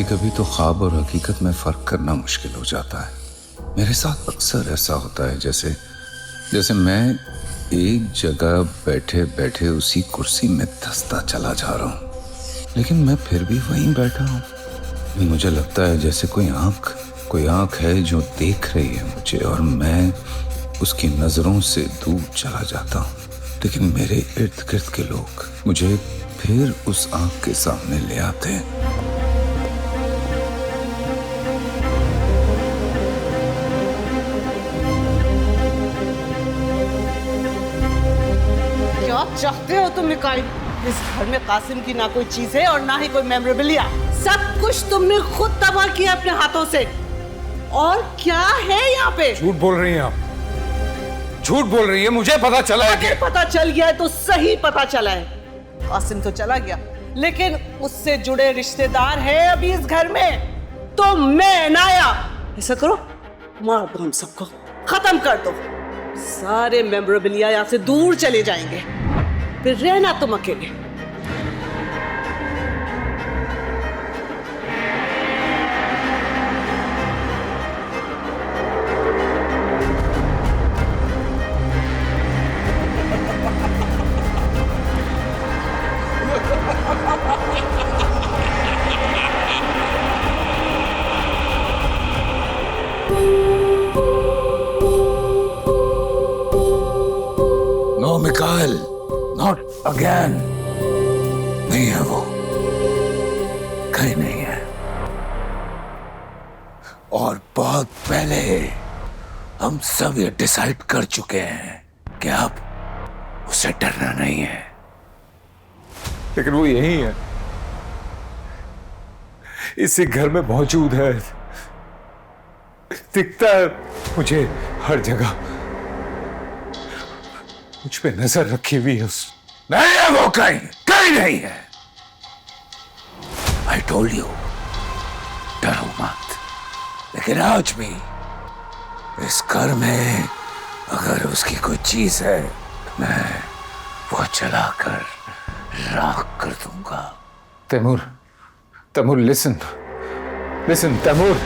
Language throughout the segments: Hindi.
कभी तो ख्वाब और हकीकत में फर्क करना मुश्किल हो जाता है। मेरे साथ अक्सर ऐसा होता है जैसे जैसे मैं एक जगह बैठे बैठे उसी कुर्सी में धंसता चला जा रहा हूँ, लेकिन मैं फिर भी वहीं बैठा हूँ। मुझे लगता है जैसे कोई आंख है जो देख रही है मुझे, और मैं उसकी नजरों से दूर चला जाता हूँ। लेकिन मेरे इर्द गिर्द के लोग मुझे फिर उस आंख के सामने ले आते हैं। क्या चाहते हो तुम मिकाइल? इस घर में कासिम की ना कोई चीज है और ना ही कोई मेमोरेबलिया। सब कुछ तुमने खुद तबाह किया अपने हाथों से। और क्या है यहाँ पे? झूठ बोल रही हैं आप, झूठ बोल रही है। मुझे पता चला है कि पता चल गया है तो सही पता चला है। कासिम तो चला गया, लेकिन उससे जुड़े रिश्तेदार हैं अभी इस घर में। तो मैं नाया ऐसा करो, मार दो हम सबको, खत्म कर दो। सारे मेमोरेबलिया यहाँ से दूर चले जाएंगे, फिर रहना तुम अकेले। No Mikail, not again. नहीं है वो, कहीं नहीं है। और बहुत पहले हम सब ये डिसाइड कर चुके हैं कि अब उसे डरना नहीं है। लेकिन वो यही है, इसी घर में मौजूद है, दिखता है मुझे हर जगह, मुझ पे नजर रखी हुई है उस। नहीं है वो, कहीं कहीं नहीं है। आई टोल्ड यू, डरो मत। लेकिन आज भी इस घर में अगर उसकी कोई चीज है तो मैं वो जलाकर राख कर दूंगा। Taimur, Taimur, listen, listen, Taimur.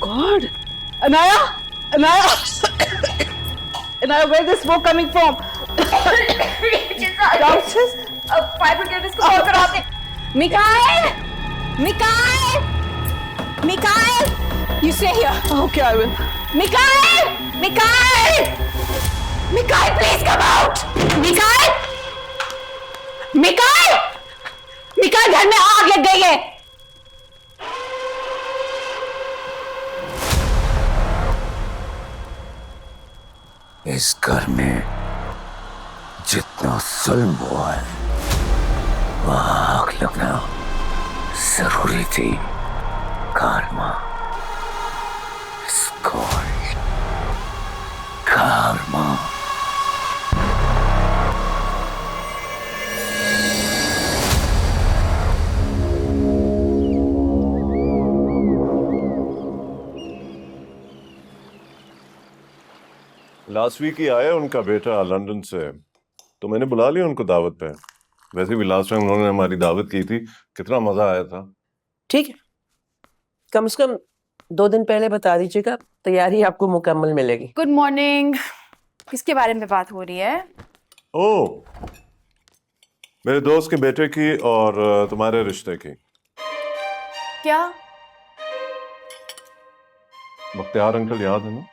God, Anaya, Anaya, Anaya, where is this smoke coming from? Downstairs? Fire brigade इसको कॉल कराते। Mikail, Mikail, Mikail, you stay here. Okay, I will. Mikail, Mikail, Mikail, please come out. Mikail, Mikail, Mikail, घर में आग लग गई है। इस घर में जितना जुल्म हुआ है वहां आग लगना जरूरी थी। karma is called karma. Last week ही आया उनका बेटा लंदन से, तो मैंने बुला लिया उनको दावत पे। वैसे भी लास्ट टाइम उन्होंने हमारी दावत की थी, कितना मजा आया था। ठीक है, कम से कम 2 दिन पहले बता दीजिएगा, तैयारी आपको मुकम्मल मिलेगी। Good morning. किसके बारे में बात हो रही है? ओह, मेरे दोस्त के बेटे की और तुम्हारे रिश्ते की। क्या? बख्तियार अंकल याद है ना?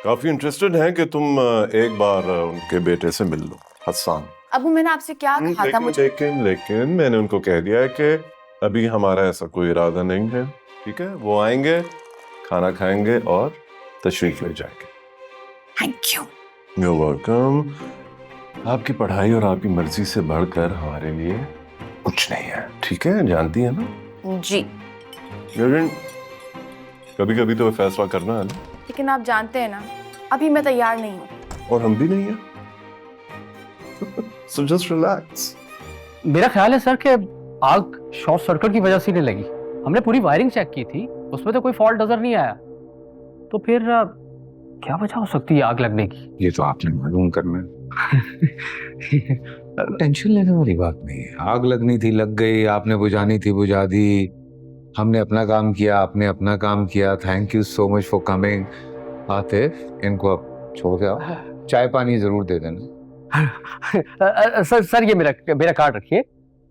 काफी इंटरेस्टेड हैं कि तुम एक बार उनके बेटे से मिल लो, हसन। अबू मैंने आपसे क्या कहा था? मुझे लेकिन मैंने उनको कह दिया है कि अभी हमारा ऐसा कोई इरादा नहीं है। ठीक है, वो आएंगे, खाना खाएंगे और तशरीफ ले जाएंगे। Thank you. You welcome. आपकी पढ़ाई और आपकी मर्जी से बढ़कर हमारे लिए कुछ नहीं है, ठीक है? जानती है ना? जी। लेकिन कभी कभी तो फैसला करना है ना। लेकिन आप जानते हैं ना, अभी मैं तैयार नहीं हूँ। और हम भी नहीं है। So just relax. मेरा ख्याल है सर कि आग शॉर्ट सर्किट की वजह से नहीं लगी। हमने पूरी वायरिंग चेक की थी, उसमें तो कोई फॉल्ट नजर नहीं आया। तो फिर क्या वजह हो सकती है आग लगने की? ये तो आपने मालूम करना है। टेंशन लेने वाली बात नहीं है। आग लगनी थी, लग गई। आपने बुझानी थी, बुझा दी। हमने अपना काम किया, आपने अपना काम किया। Thank you so much for coming. Atif, इनको अब छोड़ के आओ, चाय पानी जरूर दे देना। सर ये मेरा कार्ड रखिए,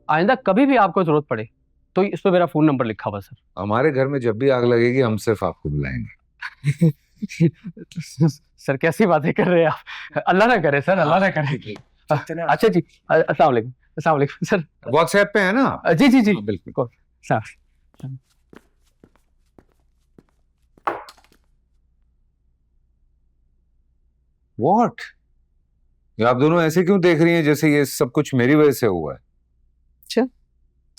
आइंदा कभी भी आपको जरूरत पड़े तो इस पे मेरा फोन नंबर लिखा हुआ सर। हमारे घर में जब भी आग लगेगी हम सिर्फ आपको बुलाएंगे। सर कैसी बातें कर रहे हैं आप? अल्लाह ना करे सर, अल्लाह ना करे। अच्छा जी, अस्सलाम वालेकुम। अस्सलाम वालेकुम सर। व्हाट्सएप पे है ना? जी जी जी बिल्कुल। Sir what? ये आप दोनों ऐसे क्यों देख रही हैं जैसे ये सब कुछ मेरी वजह से हुआ है? अच्छा,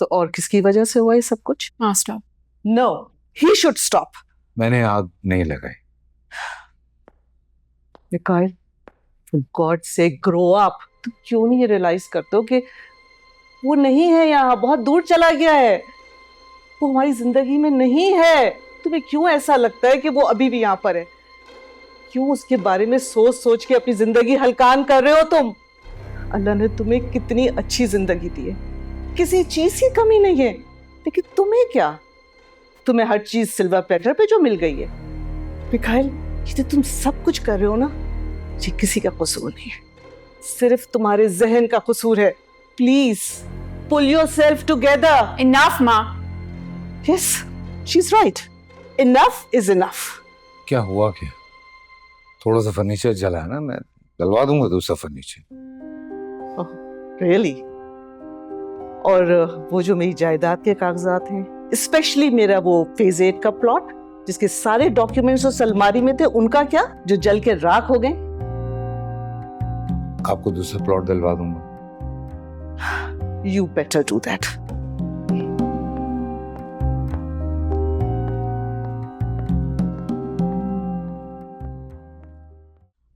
तो और किसकी वजह से हुआ ये सब कुछ? हाँ, stop. No, he should stop. मैंने आग नहीं लगाई। Mikail, for God sake grow up. तुम क्यों नहीं रियलाइज करते हो कि वो नहीं है यहाँ, बहुत दूर चला गया है, वो हमारी जिंदगी में नहीं है। तुम्हें क्यों ऐसा लगता है कि वो अभी भी यहाँ पर है? क्यों उसके बारे में सोच सोच के अपनी जिंदगी हलकान कर रहे हो तुम? अल्लाह ने तुम्हें कितनी अच्छी जिंदगी दी है, किसी चीज की कमी नहीं है, लेकिन तुम्हें क्या? तुम्हें हर चीज सिल्वर प्लेटर पे जो मिल गई है। मिकाइल, ये तो तुम सब कुछ कर रहे हो ना, ये किसी का कसूर नहीं है, सिर्फ तुम्हारे जहन का कसूर है। Please pull yourself together. Enough माँ। Yes, she is right. Enough is enough. क्या हुआ क्या? थोड़ा सा फर्नीचर जला है ना, मैं डलवा दूंगा दूसरा फर्नीचर। रियली? और वो जो मेरी जायदाद के कागजात हैं, स्पेशली मेरा वो फेज 8 का प्लॉट जिसके सारे डॉक्यूमेंट्स उस अलमारी में थे, उनका क्या, जो जल के राख हो गए? आपको दूसरा प्लॉट दिलवा दूंगा। You better do that.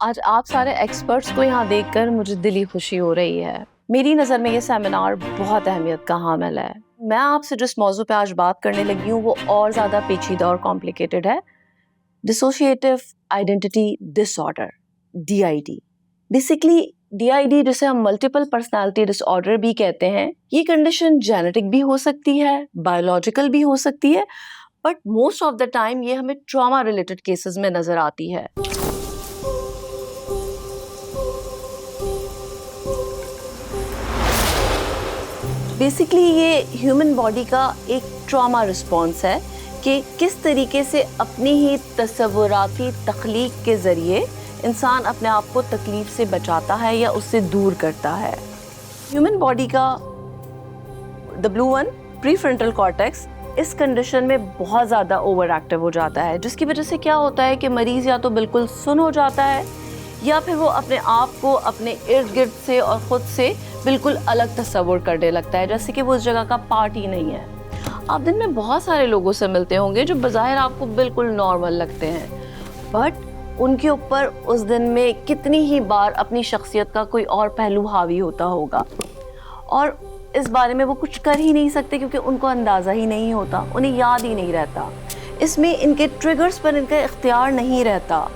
आज आप सारे एक्सपर्ट्स को यहाँ देखकर मुझे दिली खुशी हो रही है। मेरी नज़र में ये सेमिनार बहुत अहमियत का हामिल है। मैं आपसे जिस मौजू पे आज बात करने लगी हूँ वो और ज़्यादा पेचीदा और कॉम्प्लिकेटेड है। Dissociative identity disorder, DID। Basically DID, जिसे हम मल्टीपल पर्सनालिटी डिसऑर्डर भी कहते हैं, ये कंडीशन जेनेटिक भी हो सकती है, बायोलॉजिकल भी हो सकती है, but most of the time ये हमें ट्रॉमा रिलेटेड केसेस में नज़र आती है। बेसिकली ये ह्यूमन बॉडी का एक ट्रॉमा रिस्पॉन्स है कि किस तरीके से अपनी ही तसव्वुराती तख्लीक के ज़रिए इंसान अपने आप को तकलीफ से बचाता है या उससे दूर करता है। ह्यूमन बॉडी का W1 प्रीफ्रंटल कॉर्टेक्स इस कंडीशन में बहुत ज़्यादा ओवर एक्टिव हो जाता है, जिसकी वजह से क्या होता है कि मरीज़ या तो बिल्कुल सुन्न हो जाता है या फिर वो अपने आप को अपने इर्द गिर्द से और ख़ुद से बिल्कुल अलग तस्वुर करने लगता है, जैसे कि वो उस जगह का पार्ट ही नहीं है। आप दिन में बहुत सारे लोगों से मिलते होंगे जो बज़ाहिर आपको बिल्कुल नॉर्मल लगते हैं, बट उनके ऊपर उस दिन में कितनी ही बार अपनी शख्सियत का कोई और पहलू हावी होता होगा और इस बारे में वो कुछ कर ही नहीं सकते क्योंकि उनको अंदाज़ा ही नहीं होता, उन्हें याद ही नहीं रहता। इसमें इनके ट्रिगर्स पर इनका इख्तियार नहीं रहता।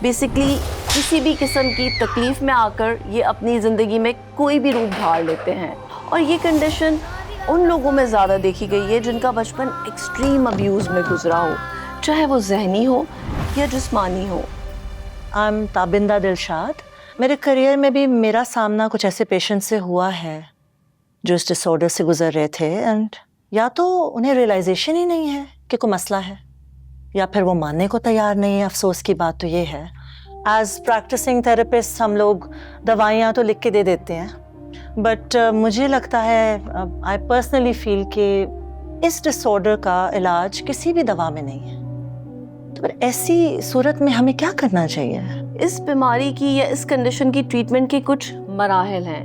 बेसिकली किसी भी किस्म की तकलीफ़ में आकर ये अपनी ज़िंदगी में कोई भी रूप धार लेते हैं। और ये कंडीशन उन लोगों में ज़्यादा देखी गई है जिनका बचपन एक्सट्रीम अब्यूज़ में गुजरा हो, चाहे वो जहनी हो या जिस्मानी हो। I am Tabinda Dilshad. मेरे करियर में भी मेरा सामना कुछ ऐसे पेशेंट से हुआ है जो इस डिसऑर्डर से गुजर रहे थे, एंड या तो उन्हें रियलाइजेशन ही नहीं है कि कोई मसला है, या फिर वो मानने को तैयार नहीं है। अफसोस की बात तो ये है, एज प्रैक्टिसिंग थेरेपिस्ट हम लोग दवाइयाँ तो लिख के दे देते हैं, बट मुझे लगता है, आई पर्सनली फील कि इस डिसऑर्डर का इलाज किसी भी दवा में नहीं है। तो फिर ऐसी सूरत में हमें क्या करना चाहिए? इस बीमारी की या इस कंडीशन की ट्रीटमेंट के कुछ मराहल हैं,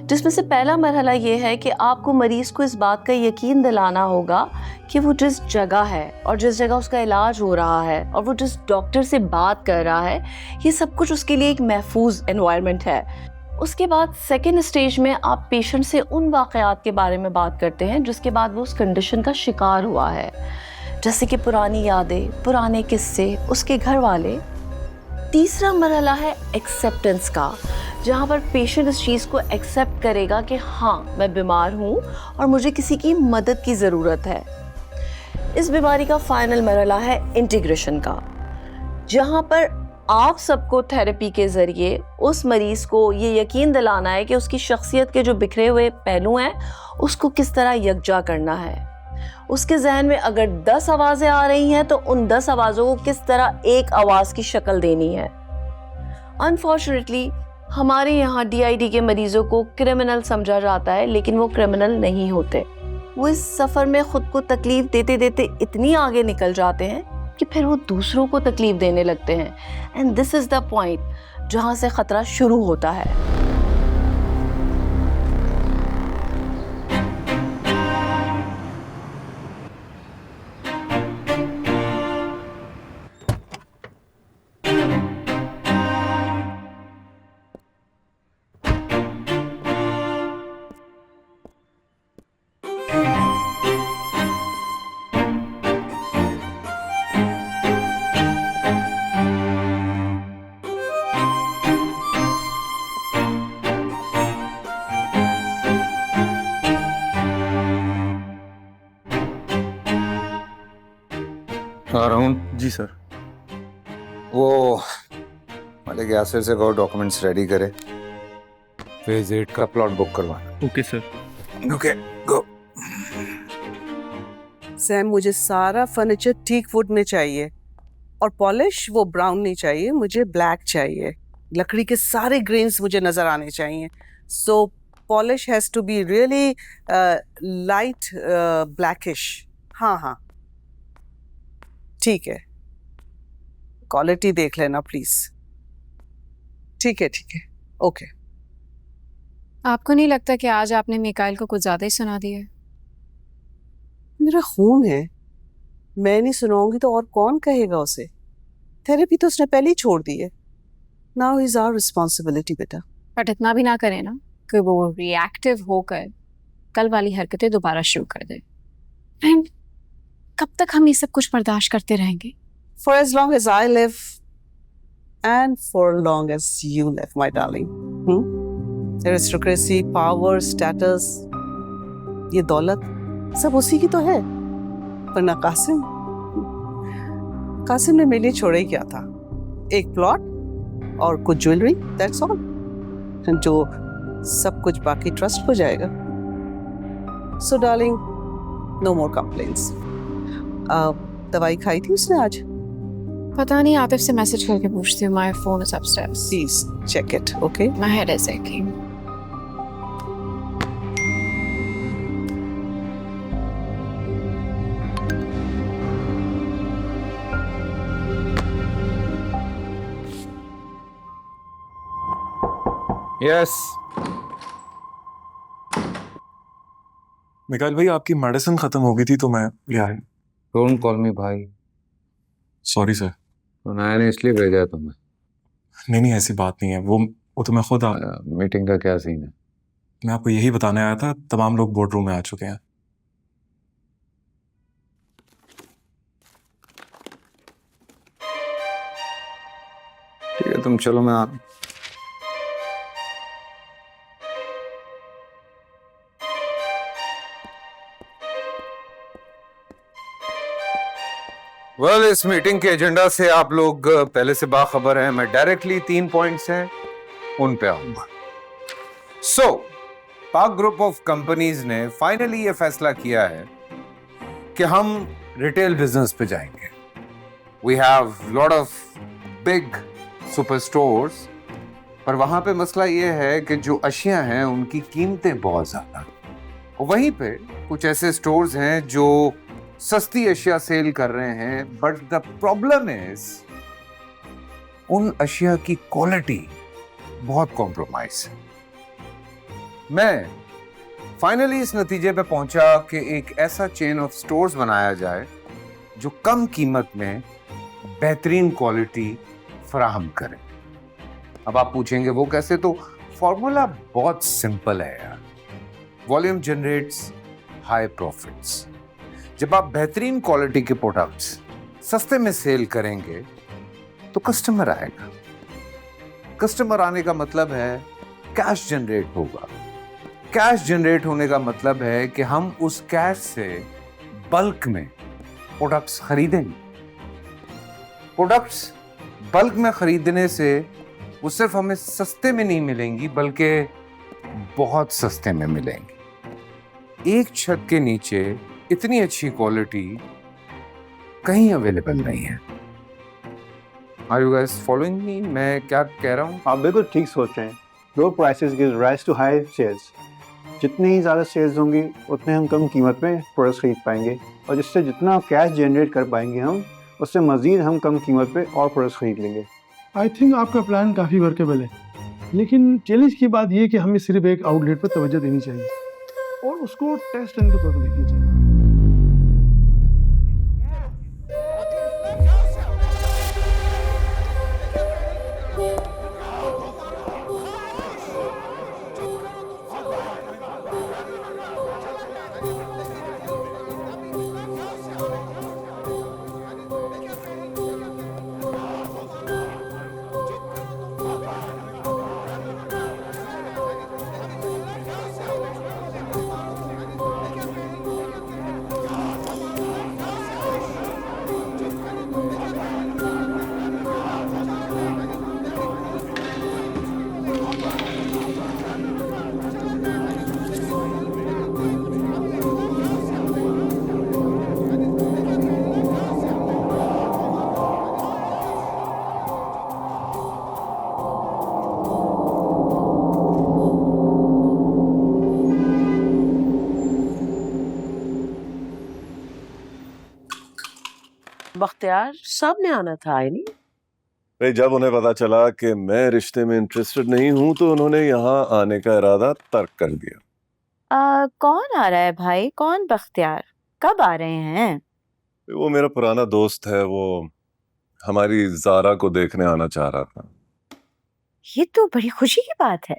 जिसमें से पहला मरहला ये है कि आपको मरीज़ को इस बात का यकीन दिलाना होगा कि वो जिस जगह है और जिस जगह उसका इलाज हो रहा है और वो जिस डॉक्टर से बात कर रहा है, ये सब कुछ उसके लिए एक महफूज एनवायरनमेंट है। उसके बाद सेकेंड स्टेज में आप पेशेंट से उन वाक़यात के बारे में बात करते हैं जिसके बाद वो उस कंडीशन का शिकार हुआ है, जैसे कि पुरानी यादें, पुराने किस्से, उसके घर वाले। तीसरा मरहला है एक्सेप्टेंस का, जहाँ पर पेशेंट इस चीज़ को एक्सेप्ट करेगा कि हाँ, मैं बीमार हूँ और मुझे किसी की मदद की ज़रूरत है। इस बीमारी का फाइनल मरहला है इंटीग्रेशन का, जहाँ पर आप सबको थेरेपी के ज़रिए उस मरीज़ को ये यकीन दिलाना है कि उसकी शख्सियत के जो बिखरे हुए पहलू हैं उसको किस तरह यकजा करना है। उसके जहन में अगर 10 आवाज़ें आ रही हैं तो उन 10 आवाज़ों को किस तरह एक आवाज़ की शक्ल देनी है। अनफॉर्चुनेटली हमारे यहाँ DID के मरीजों को क्रिमिनल समझा जाता है, लेकिन वो क्रिमिनल नहीं होते। वो इस सफ़र में ख़ुद को तकलीफ़ देते देते इतनी आगे निकल जाते हैं कि फिर वो दूसरों को तकलीफ़ देने लगते हैं। And this is the point जहाँ से ख़तरा शुरू होता है। आ रहा हूँ जी सर। वो मलिक यासिर से कहो डॉक्यूमेंट्स रेडी करे, फेज 8 का प्लॉट बुक करवाना। Okay sir. Okay go. Sam, मुझे सारा फर्नीचर ठीक वुड में चाहिए और पॉलिश वो ब्राउन नहीं चाहिए, मुझे ब्लैक चाहिए। लकड़ी के सारे ग्रेन्स मुझे नजर आने चाहिए। So polish has to be really light blackish. हाँ हाँ ठीक है, क्वालिटी देख लेना प्लीज। ठीक है ओके। आपको नहीं लगता कि आज आपने मिकाइल को कुछ ज्यादा ही सुना दिया है? मेरा खून है, मैं नहीं सुनाऊंगी तो और कौन कहेगा उसे? थेरेपी तो उसने पहले ही छोड़ दी है। नाउ इज आवर रिस्पॉन्सिबिलिटी बेटा। बट इतना भी ना करें ना कि वो रिएक्टिव होकर कल वाली हरकतें दोबारा शुरू कर दे। एंड कब तक हम ये सब कुछ बर्दाश्त करते रहेंगे? For as long as I live and for long as you live, my darling. Aristocracy, power, status, ये दौलत सब उसी की तो है। वरना कासिम ने मेरे लिए छोड़ा ही क्या था? एक प्लॉट और कुछ ज्वेलरी, that's all. जो सब कुछ बाकी ट्रस्ट हो जाएगा। So darling, no more complaints. दवाई खाई थी उसने आज? पता नहीं, आतिफ से मैसेज करके पूछती हूँ। My phone is upstairs. Please check it, okay? My head is aching. Yes Mikail भाई, आपकी मेडिसिन खत्म हो गई थी तो मैं ले आया। डोंट कॉल मी भाई। Sorry sir. सुनाया ने इसलिए भेजा है तुम्हें। नहीं ऐसी बात नहीं है। वो तो मैं खुद मीटिंग का क्या सीन है? मैं आपको यही बताने आया था। तमाम लोग बोर्ड रूम में आ चुके हैं। है, तुम चलो, मैं आ रहा हूं। वेल, इस मीटिंग के एजेंडा से आप लोग पहले से बाखबर हैं। मैं डायरेक्टली 3 पॉइंट्स हैं उन पे आऊंगा। सो पाक ग्रुप ऑफ कंपनीज ने फाइनली ये फैसला किया है कि हम रिटेल बिजनेस पे जाएंगे। We have lot of big super stores, पर वहां पे मसला ये है कि जो अशिया हैं उनकी कीमतें बहुत ज्यादा, और वहीं पे कुछ ऐसे स्टोर्स हैं जो सस्ती अशिया सेल कर रहे हैं, बट द प्रॉब्लम इज उन अशिया की क्वालिटी बहुत कॉम्प्रोमाइज है। मैं फाइनली इस नतीजे पे पहुंचा कि एक ऐसा चेन ऑफ स्टोर्स बनाया जाए जो कम कीमत में बेहतरीन क्वालिटी फराहम करे। अब आप पूछेंगे वो कैसे, तो फॉर्मूला बहुत सिंपल है यार। Volume generates high profits. जब आप बेहतरीन क्वालिटी के प्रोडक्ट्स सस्ते में सेल करेंगे तो कस्टमर आएगा। कस्टमर आने का मतलब है कैश जनरेट होगा। कैश जनरेट होने का मतलब है कि हम उस कैश से बल्क में प्रोडक्ट्स खरीदेंगे। प्रोडक्ट्स बल्क में खरीदने से वो सिर्फ हमें सस्ते में नहीं मिलेंगी, बल्कि बहुत सस्ते में मिलेंगी। एक छत के नीचे इतनी अच्छी क्वालिटी कहीं अवेलेबल नहीं है। Are you guys following me? मैं क्या कह रहा हूँ? आप बिल्कुल ठीक सोच रहे हैं। Low prices give rise to high sales. जितनी ही ज़्यादा सेल्स होंगी उतने हम कम कीमत में प्रोडक्ट्स खरीद पाएंगे, और जिससे जितना कैश जनरेट कर पाएंगे हम, उससे मज़ीद हम कम कीमत पे और प्रोडक्ट्स खरीद लेंगे। आई थिंक आपका प्लान काफ़ी वर्केबल है, लेकिन चैलेंज की बात यह है कि हमें सिर्फ एक आउटलेट पर तवज्जो देनी चाहिए और उसको टेस्ट रन के तौर पर देखना चाहिए। बख्तियार साहब ने आना था, आई नहीं? भाई, जब उन्हें पता चला कि मैं रिश्ते में इंटरेस्टेड नहीं हूं तो उन्होंने यहाँ आने का इरादा तर्क कर दिया। कौन आ रहा है भाई? कौन बख्तियार? कब आ रहे हैं? वो मेरा पुराना दोस्त है, वो हमारी जारा को देखने आना चाह रहा था। ये तो बड़ी खुशी की बात है।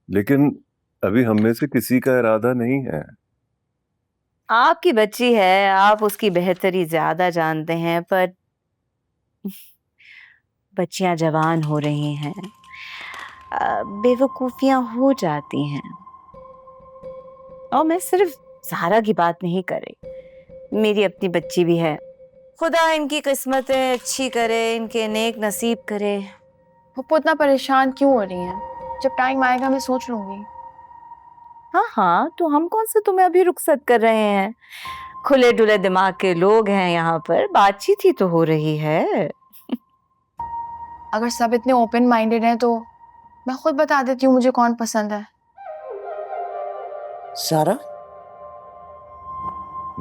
लेकिन अभी हम में से किसी का इरादा नहीं है। आपकी बच्ची है, आप उसकी बेहतरी ज्यादा जानते हैं, पर बच्चियां जवान हो रही हैं, बेवकूफियां हो जाती हैं। और मैं सिर्फ ज़ारा की बात नहीं कर रही, मेरी अपनी बच्ची भी है। खुदा इनकी किस्मतें अच्छी करे, इनके नेक नसीब करे। पप्पू इतना परेशान क्यों हो रही हैं? जब टाइम आएगा मैं सोच लूंगी। हाँ हाँ, तो हम कौन से तुम्हें अभी रुखसत कर रहे हैं? खुले डुले दिमाग के लोग हैं यहाँ पर, बातचीत ही तो हो रही है। अगर सब इतने ओपन माइंडेड हैं तो मैं खुद बता देती हूँ मुझे कौन पसंद है। सारा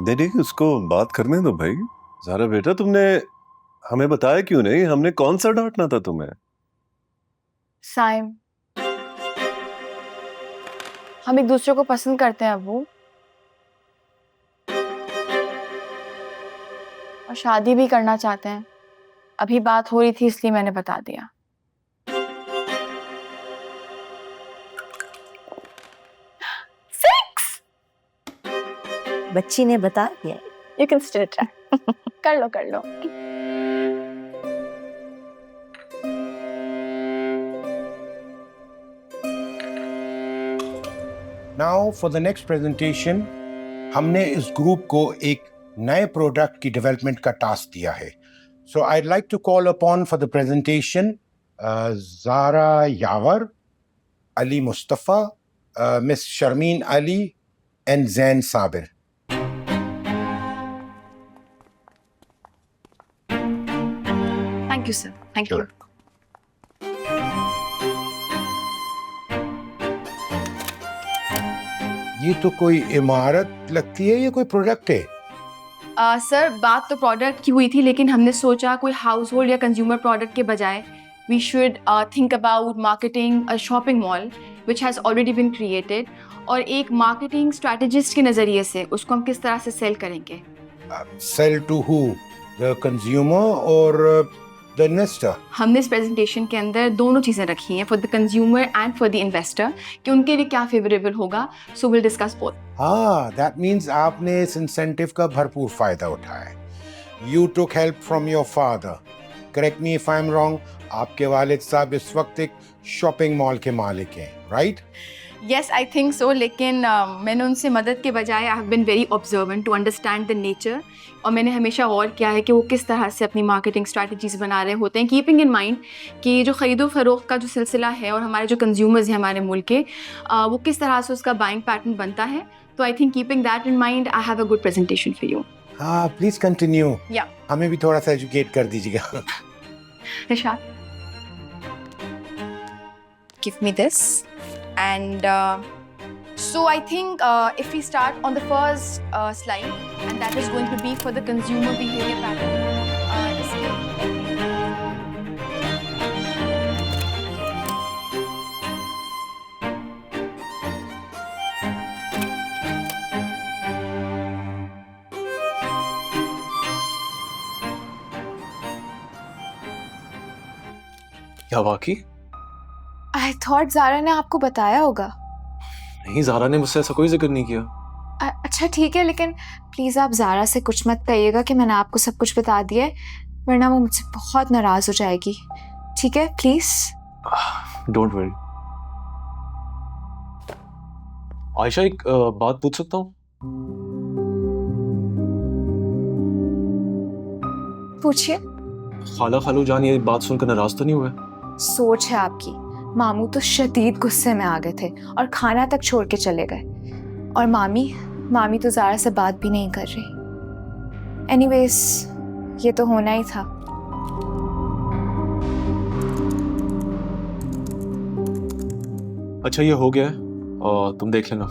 दीदी, उसको बात करने दो भाई। ज़ारा बेटा, तुमने हमें बताया क्यों नहीं? हमने कौन सा डांटना था तुम्हें? साइम, हम एक दूसरे को पसंद करते हैं अब्बू, और शादी भी करना चाहते हैं। अभी बात हो रही थी इसलिए मैंने बता दिया। बच्ची ने बता दिया। You can still try. कर लो कर लो। Now for the next presentation हमने इस ग्रुप को एक नए प्रोडक्ट की डेवलपमेंट का टास्क दिया है. सो I'd like to call upon for the presentation Zara Yawar, Ali Mustafa, Miss Sharmeen Ali and Zain Sabir. Thank you sir, thank you. ये तो कोई इमारत लगती है, ये कोई प्रोडक्ट है? सर बात तो प्रोडक्ट की हुई थी, लेकिन हमने सोचा कोई हाउस होल्ड या कंज्यूमर प्रोडक्ट के बजाय we should think about marketing a shopping mall which has already been created, और एक मार्केटिंग स्ट्रैटेजिस्ट के नज़रिए से उसको हम किस तरह से सेल करेंगे. Sell to who, the consumer और द इन्वेस्टर? हमने इस प्रेजेंटेशन के अंदर दोनों चीज़ें रखी हैं, for the consumer and for the investor, कि उनके लिए क्या फेवरेबल होगा. So will discuss both. हाँ, दैट मीन्स आपने इस इंसेंटिव का भरपूर फायदा उठाया. You took help from your father. Correct me if I am wrong, आपके वालिद साहब इस वक्त एक शॉपिंग मॉल के मालिक हैं, right? Yes, I think so, लेकिन मैंने उनसे मदद के बजाय I have been very observant to understand the nature, और मैंने हमेशा गौर किया है कि वो किस तरह से अपनी मार्केटिंग स्ट्रैटेजीज बना रहे होते हैं, कीपिंग इन माइंड कि जो ख़रीदो फरोख्त का जो सिलसिला है और हमारे जो कंज्यूमर्स हैं हमारे मुल्क के, वो किस तरह से उसका बाइंग पैटर्न बनता है. तो I think keeping that in mind I have a good presentation for you. हाँ, प्लीज कंटिन्यू. या हमें भी थोड़ा सा एजुकेट कर दीजिएगा. Nishat, give me this, and so I think if we start on the first slide, and that is going to be for the consumer behavior pattern. क्या बाकी? I thought ज़ारा ने आपको बताया होगा. नहीं, ज़ारा ने मुझसे ऐसा कोई जिक्र नहीं किया. अच्छा ठीक है, लेकिन प्लीज़ आप ज़ारा से कुछ मत कहिएगा कि मैंने आपको सब कुछ बता दिया है, वरना वो मुझसे बहुत नाराज़ हो जाएगी. ठीक है, प्लीज़. Don't worry. आयशा, एक बात पूछ सकता हूँ? पूछिए. खाला खालू जान ये बात सुनकर नाराज तो नहीं हुए? सोच है आपकी, मामू तो शदीद गुस्से में आ गए थे और खाना तक छोड़ के चले गए, और मामी तो ज़ारा से बात भी नहीं कर रही. एनीवेज, ये तो होना ही था. अच्छा, ये हो गया है और तुम देख लेना.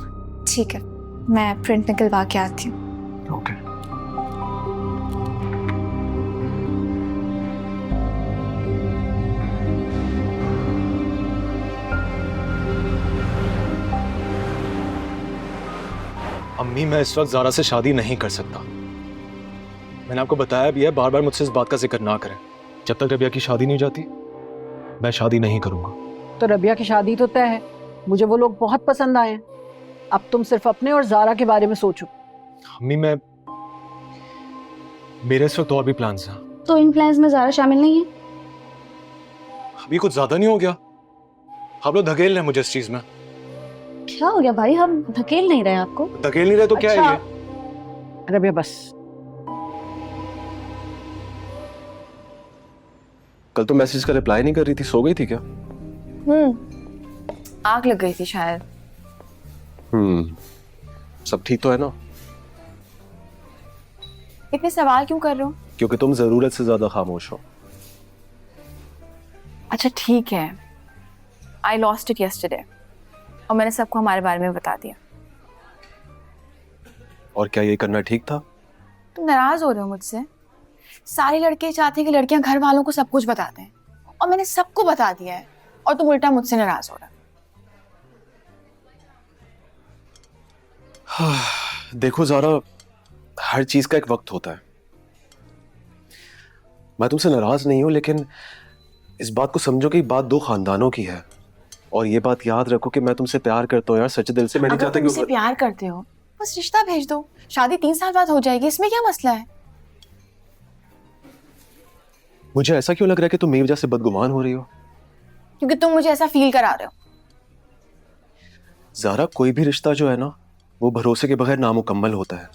ठीक है, मैं प्रिंट निकलवा के आती हूँ. ओके. अम्मी, मैं इस वक्त ज़ारा से शादी नहीं कर सकता. मैंने आपको बताया भी है, बार बार मुझसे इस बात का जिक्र ना करें. जब तक रबिया की शादी नहीं हो जाती, मैं शादी नहीं करूंगा. तो रबिया की शादी तो तय है. मुझे वो लोग बहुत पसंद आए हैं. अब तुम सिर्फ अपने और ज़ारा के बारे में सोचो. अम्मी, मेरे इस वक्त और भी प्लान्स हैं. तो इन प्लान्स में ज़ारा शामिल नहीं है? अभी कुछ ज्यादा नहीं हो गया? आप लोग धकेल रहे हैं मुझे इस चीज में. क्या हो गया भाई, हम धकेल नहीं रहे आपको. धकेल नहीं रहे तो क्या है ये? रबिया बस. कल तो मैसेज का रिप्लाई नहीं कर रही थी, सो गई थी क्या? आग लग गई थी शायद. सब ठीक तो है ना? इतने सवाल क्यों कर रहे हो? क्योंकि तुम जरूरत से ज्यादा खामोश हो. अच्छा ठीक है, आई लॉस्ट इट यस्टरडे, और मैंने सबको हमारे बारे में बता दिया. और क्या ये करना ठीक था? तुम नाराज हो रहे हो मुझसे? सारे लड़के चाहते हैं कि लड़कियां घर वालों को सब कुछ बता दें, और मैंने सबको बता दिया है, और तुम उल्टा मुझसे नाराज हो रहे हो. देखो ज़ारा, हर चीज का एक वक्त होता है. मैं तुमसे नाराज नहीं हूं, लेकिन इस बात को समझो कि बात दो खानदानों की है, और ये बात याद रखो कि मैं तुमसे प्यार करता हूँ यार, सच्चे दिल से. मैं नहीं चाहता कि तुमसे प्यार करते हो बस रिश्ता भेज दो. शादी 3 साल बाद हो जाएगी, इसमें क्या मसला है? मुझे ऐसा क्यों लग रहा है कि तुम मेरी वजह से बदगुमान हो रही हो? क्योंकि तुम मुझे ऐसा फील करा रहे हो. ज़ारा, कोई भी रिश्ता जो है ना, वो भरोसे के बगैर नामुकम्मल होता है।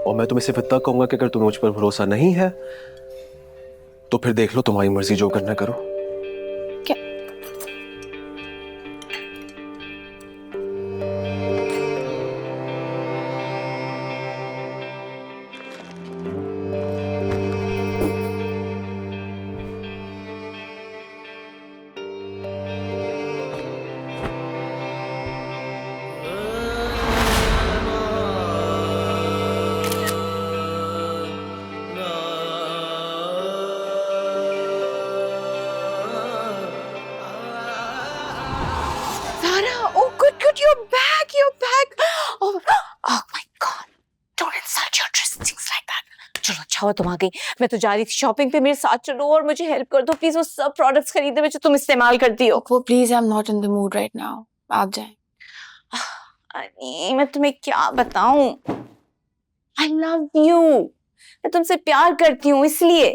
और मैं तुम्हें सिर्फ इतना कहूंगा कि अगर तुम्हें मुझ पर भरोसा नहीं है तो फिर देख लो, तुम्हारी मर्जी, जो करना करो। क्या? You're back, you're back. Oh my God. Don't insult your dress, things like that. चलो अच्छा हुआ तुम आ गई। मैं तो जा रही थी शॉपिंग पे, मेरे साथ चलो और मुझे हेल्प कर दो प्लीज। वो सब प्रोडक्ट्स खरीदने में जो तुम इस्तेमाल करती हो। वो please, I am not in the mood right now, आप जाएं। अरे मैं तुम्हें क्या बताऊं, आई लव यू, मैं तुमसे प्यार करती हूँ इसलिए,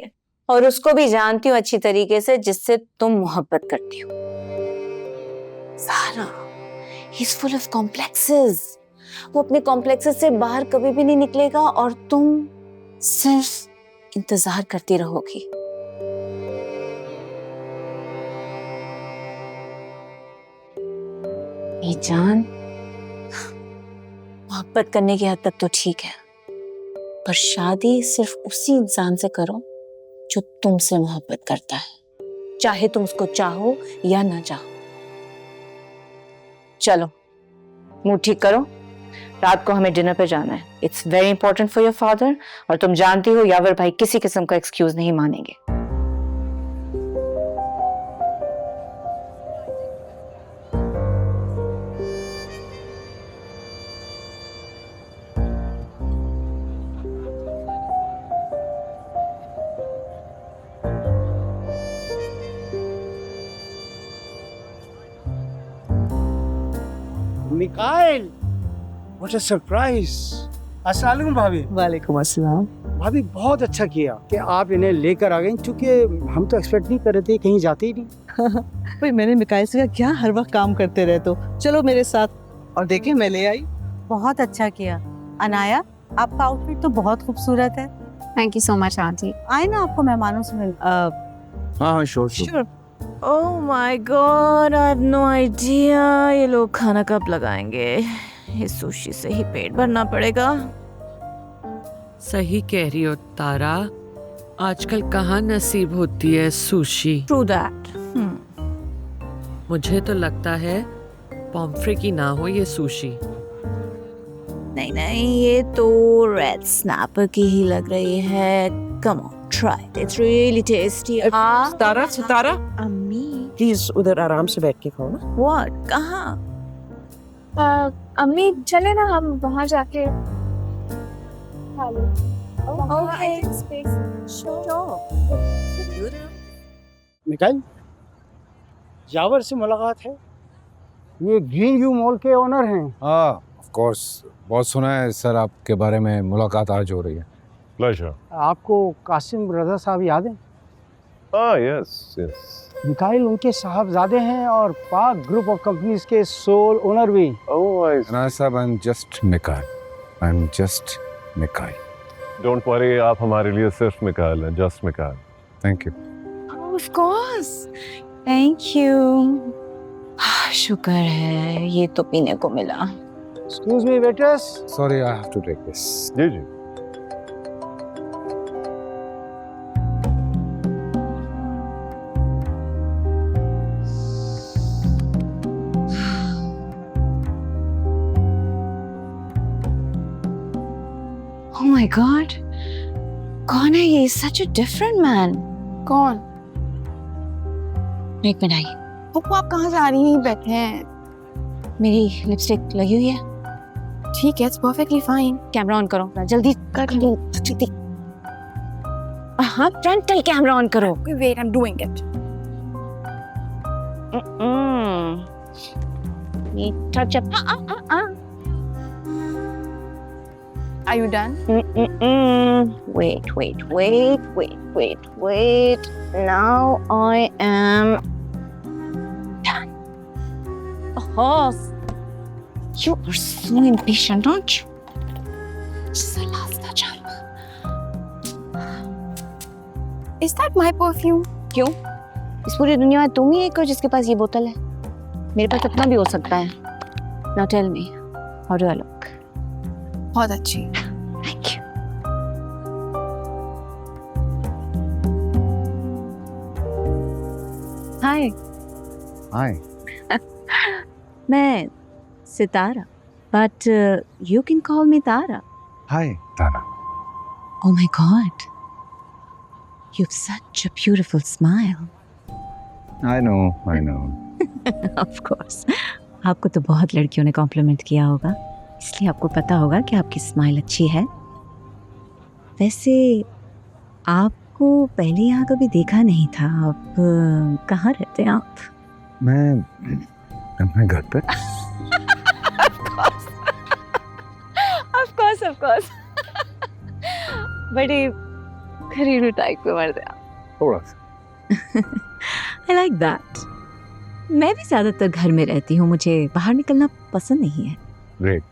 और उसको भी जानती हूँ अच्छी तरीके से जिससे तुम मोहब्बत करती हो। सारा, he's full of complexes. वो अपने कॉम्प्लेक्सेस से बाहर कभी भी नहीं निकलेगा और तुम सिर्फ इंतजार करती रहोगी। ये जान, मोहब्बत करने की हद तक तो ठीक है, पर शादी सिर्फ उसी इंसान से करो जो तुमसे मोहब्बत करता है, चाहे तुम उसको चाहो या ना चाहो। चलो मुंह ठीक करो, रात को हमें डिनर पे जाना है। It's very important for your father, और तुम जानती हो यावर भाई किसी किस्म का एक्सक्यूज नहीं मानेंगे। Mikail, what a surprise. अस्सलाम वालेकुम भाभी। वालेकुम अस्सलाम। भाभी बहुत अच्छा किया कि आप इन्हें लेकर आ गई, क्योंकि हम तो एक्सपेक्ट नहीं कर रहे थे, कहीं जाते ही नहीं। भाई मैंने मिकाइल से कहा क्या हर वक्त काम करते रहते हो, चलो मेरे साथ, और देखें मैं ले आई। बहुत अच्छा किया। अनाया, आपका आउटफिट तो बहुत खूबसूरत है। Thank you so much aunty. आए ना आपको मेहमानों से मिल। हाँ sure. Oh my God, I have no idea ये लोग खाना कब लगाएंगे। ये सुशी से ही पेट भरना पड़ेगा। सही कह रही हो तारा, आजकल कहाँ नसीब होती है सुशी। True that. मुझे तो लगता है पॉम्फ्रे की ना हो ये सुशी। नहीं नहीं, ये तो रेड स्नैपर की ही लग रही है। Come on, try it. It's really tasty. तारा, तारा, अम्मी, प्लीज उधर आराम से बैठ के खाओ ना। what? कहाँ? अम्मी चले ना हम वहाँ जाके खा लो। Okay. मिकाइल, यावर से मुलाकात है। ये ग्रीन व्यू मॉल के ओनर हैं। हाँ, ऑफ कोर्स, बहुत सुना है सर आपके बारे में, मुलाकात आज हो रही है। प्लेजर। आपको कासिम रजा साहब याद हैं? Yes yes. मिकाइल उनके साहबजादे हैं और पाक ग्रुप ऑफ कंपनीज के सोल ओनर भी। ना साहब, I am just Mikail, I am just Mikail. Don't worry, आप हमारे लिए सिर्फ मिकाइल हैं, just Mikail. Thank you. Of course. Thank you. शुक्र है ये तो पीने को मिला। Excuse me waiters. Sorry, I have to take this. जी जी। Oh my God. कौन है ये? Such a different man. कौन? एक मिनट आई। पप्पू आप कहाँ जा रही हैं? बैठे हैं। मेरी लिपस्टिक लगी हुई है। ठीक है, it's perfectly fine. Camera on करो, जल्दी कर लो। हाँ, फ्रंटल कैमरा ऑन करो। Wait, I am doing it. Are you done? Wait. Now I am done. Oh, You are so impatient, aren't you? Is that my perfume? क्यों? इस पूरी दुनिया में तुम ही एक हो जिसके पास ये बोतल है। मेरे पास अपना भी हो सकता है। Now tell me, how do I look? बहुत अच्छी। Thank you. Hi. Hi. मैं सितारा, but you can call me Tara. Hi, Tara. Oh my God. You've such a beautiful smile. I know, I know. Of course. आपको तो बहुत लड़कियों ने कॉम्प्लीमेंट किया होगा, इसलिए आपको पता होगा कि आपकी स्माइल अच्छी है। वैसे आपको पहले यहाँ कभी देखा नहीं था। आप कहाँ रहते हैं आप? मैं अपने घर पे। Of course. बड़ी घरेलू टाइप के मर्द हैं आप। थोड़ा सा। I like that. मैं भी ज्यादातर घर में रहती हूँ, मुझे बाहर निकलना पसंद नहीं है। Great.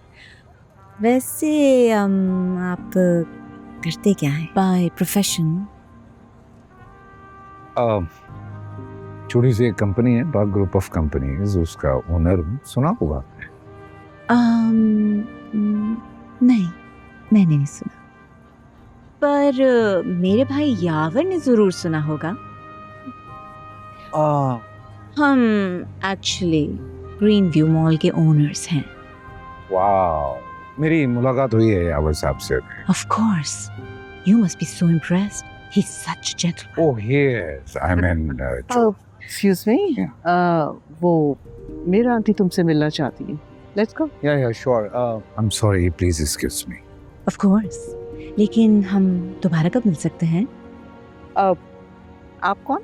वैसे आप करते क्या हैं? By profession? छोटी सी एक कंपनी है, बाग ग्रुप ऑफ कंपनीज, उसका ओनर हूँ। सुना होगा? नहीं, मैंने नहीं सुना। पर मेरे भाई यावर ने जरूर सुना होगा। हम एक्चुअली ग्रीन व्यू मॉल के ओनर्स हैं। वाओ, मेरी मुलाकात हुई है यावर साहब से। Of course, you must be so impressed. He's such a gentleman. Oh yes, I mean. Excuse me. वो मेरा आंटी तुमसे मिलना चाहती है। Let's go. Yeah, sure. I'm sorry. Please excuse me. Of course. लेकिन हम दोबारा कब मिल सकते हैं? आप कौन?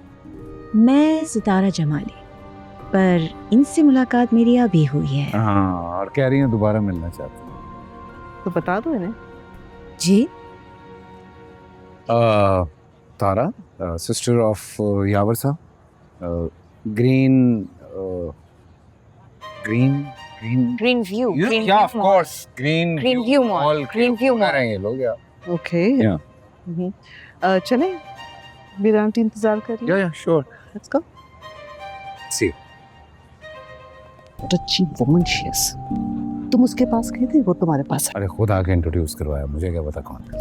मैं सितारा जमाली, पर इनसे मुलाकात मेरी अभी हुई है। हाँ, और कह रही हैं दोबारा मिलना चाहती हैं। तो बता दो इन्हें। जी? तारा, सिस्टर ऑफ यावर साहब, green view. Yeah, of course. Green View Mall. Green View Mall. हैं ये लोग यार। Okay. Yeah. चलें? मेरा आंटी इंतजार कर रही है। Yeah, sure. Let's go. See. What a cheap woman she is. तुम उसके पास गए थे, वो तुम्हारे पास। अरे खुद आके इंट्रोड्यूस करवाया, मुझे क्या पता कौन है।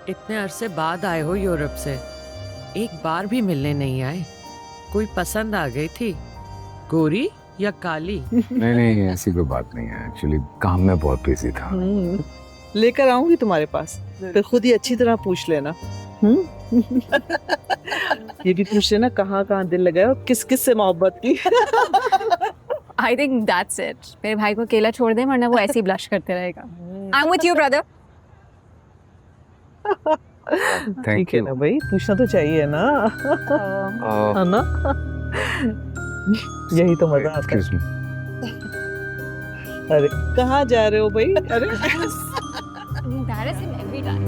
इतने अरसे बाद आए हो यूरोप से, एक बार भी मिलने नहीं आए। कोई पसंद आ गई थी, गोरी या काली? नहीं, ऐसी कोई बात नहीं है। एक्चुअली काम में बहुत बिजी था। लेकर आऊंगी तुम्हारे पास, फिर खुद ही अच्छी तरह पूछ लेना। ये भी पूछ लेना कहाँ कहाँ दिल लगाया और किस किस से मोहब्बत की। I think that's it. मेरे भाई को अकेला छोड़ दे, वरना वो ऐसे ही ब्लश करते रहेगा। I'm with you, brother. ठीक है ना भाई, पूछना तो चाहिए ना। है ना? यही तो मजा आता है। अरे कहाँ जा रहे हो भाई? अरे Embarrassing every time.